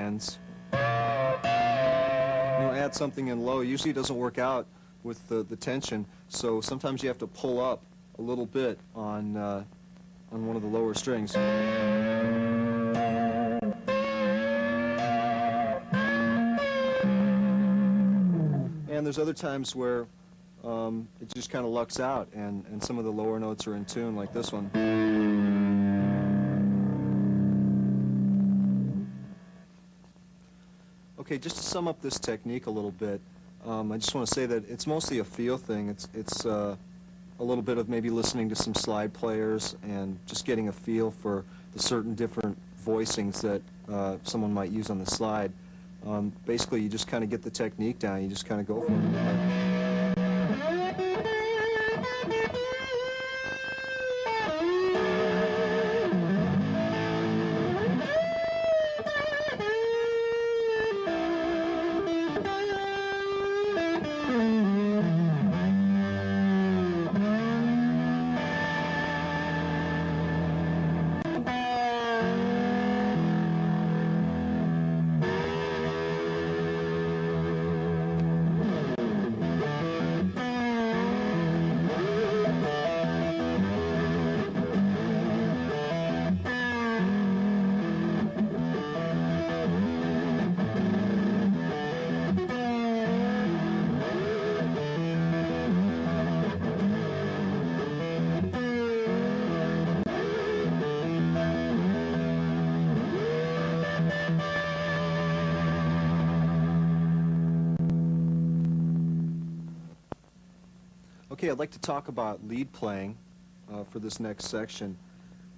ends. You add something in low. Usually it doesn't work out with the tension, so sometimes you have to pull up a little bit on one of the lower strings. And there's other times where it just kind of lucks out, and some of the lower notes are in tune, like this one. Okay, just to sum up this technique a little bit, I just want to say that it's mostly a feel thing. It's a little bit of maybe listening to some slide players and just getting a feel for the certain different voicings that someone might use on the slide. Basically, you just kind of get the technique down. You just kind of go for it. Okay, I'd like to talk about lead playing for this next section.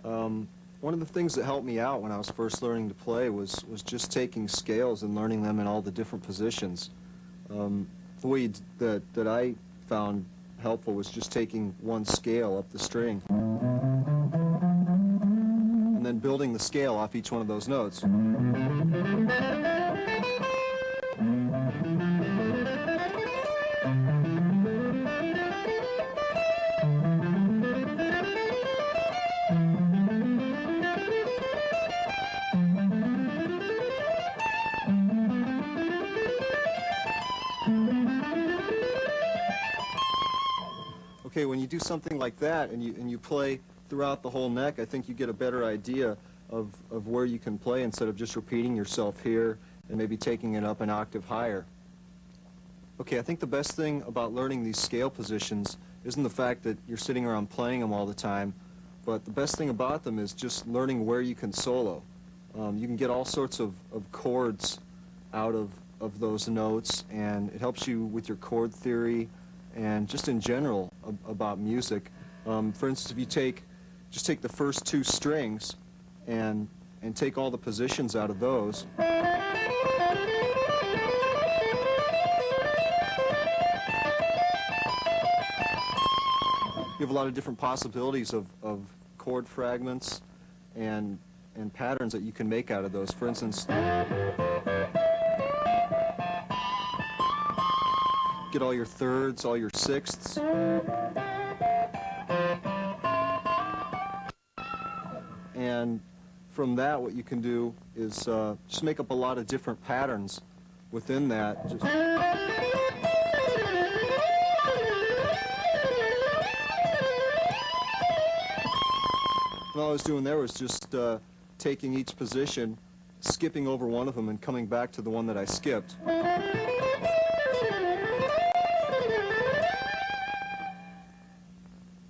One of the things that helped me out when I was first learning to play was just taking scales and learning them in all the different positions. The way that I found helpful was just taking one scale up the string and then building the scale off each one of those notes. Okay, when you do something like that and you play throughout the whole neck, I think you get a better idea of where you can play instead of just repeating yourself here and maybe taking it up an octave higher. Okay, I think the best thing about learning these scale positions isn't the fact that you're sitting around playing them all the time, but the best thing about them is just learning where you can solo. You can get all sorts of chords out of those notes, and it helps you with your chord theory and just in general about music. For instance, if you just take the first two strings and take all the positions out of those, you have a lot of different possibilities of chord fragments and patterns that you can make out of those. For instance, get all your thirds, all your sixths. And from that, what you can do is just make up a lot of different patterns within that. And all I was doing there was just taking each position, skipping over one of them, and coming back to the one that I skipped.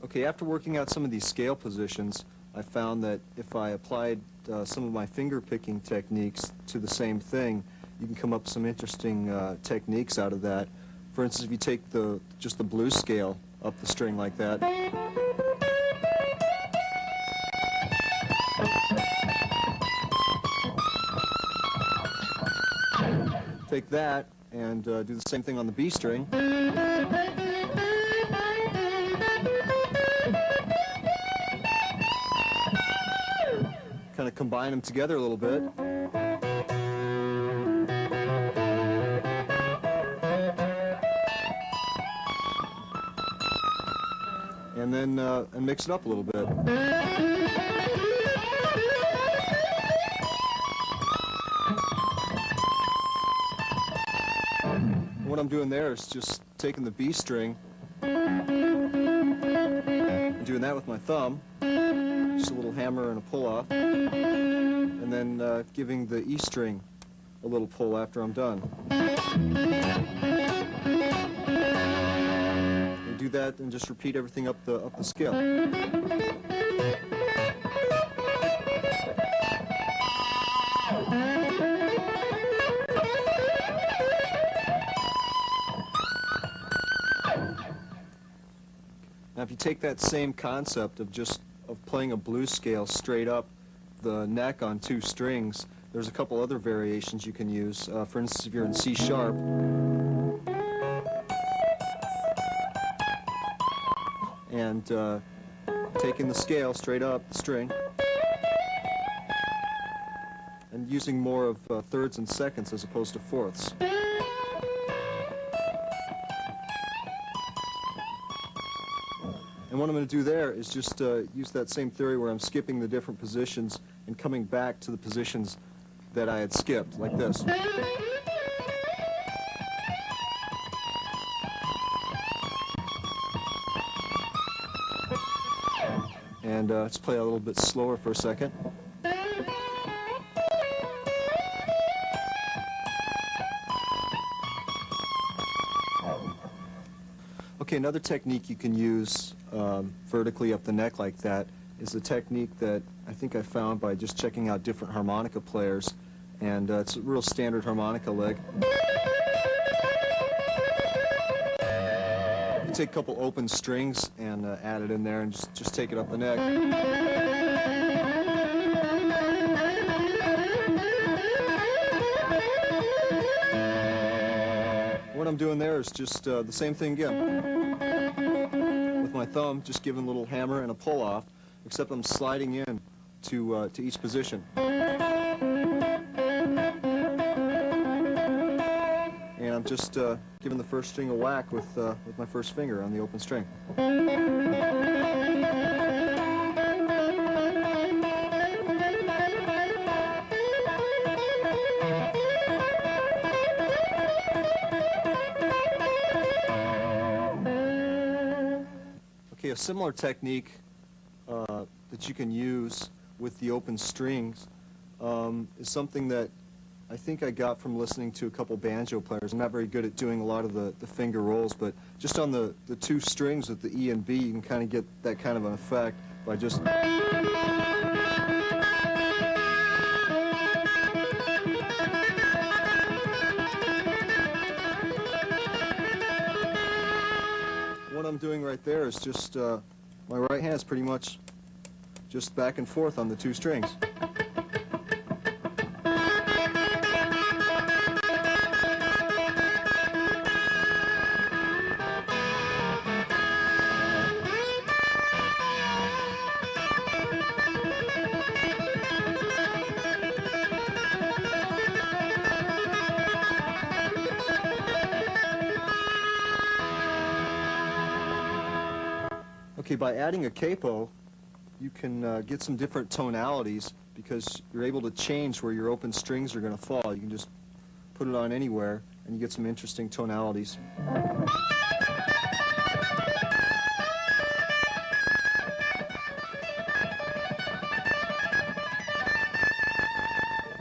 Okay, after working out some of these scale positions, I found that if I applied some of my finger-picking techniques to the same thing, you can come up with some interesting techniques out of that. For instance, if you take just the blues scale up the string like that, take that and do the same thing on the B string. Kind of combine them together a little bit. And then and mix it up a little bit. what I'm doing there is just taking the B string and doing that with my thumb, just a little hammer and a pull off, and then giving the E string a little pull after I'm done. And do that and just repeat everything up the scale. Now if you take that same concept of playing a blues scale straight up the neck on 2 strings, there's a couple other variations you can use. For instance, if you're in C sharp, and taking the scale straight up the string and using more of thirds and seconds as opposed to fourths. And what I'm going to do there is just use that same theory where I'm skipping the different positions and coming back to the positions that I had skipped, like this. And let's play a little bit slower for a second. Okay, another technique you can use vertically up the neck like that is a technique that I think I found by just checking out different harmonica players, and it's a real standard harmonica lick. You take a couple open strings and add it in there and just take it up the neck. What I'm doing there is just the same thing again. With my thumb, just giving a little hammer and a pull off, except I'm sliding in to each position. And I'm just giving the first string a whack with my first finger on the open string. Okay, a similar technique that you can use with the open strings is something that I think I got from listening to a couple banjo players. I'm not very good at doing a lot of the finger rolls, but just on the 2 strings with the E and B, you can kind of get that kind of an effect by just... What I'm doing right there is just, my right hand is pretty much just back and forth on the 2 strings. Okay, by adding a capo, you can get some different tonalities because you're able to change where your open strings are going to fall. You can just put it on anywhere and you get some interesting tonalities.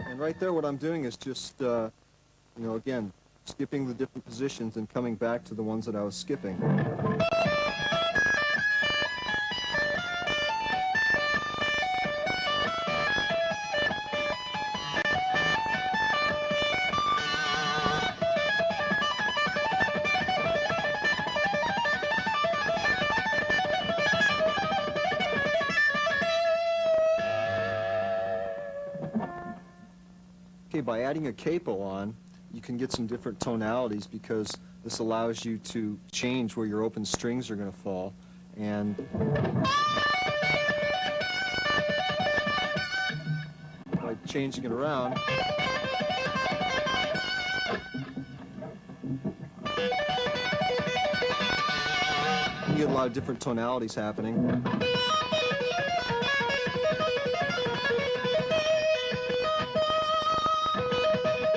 And right there what I'm doing is just, you know, again, skipping the different positions and coming back to the ones that I was skipping. Okay, by adding a capo on, you can get some different tonalities because this allows you to change where your open strings are going to fall. And by changing it around, you get a lot of different tonalities happening.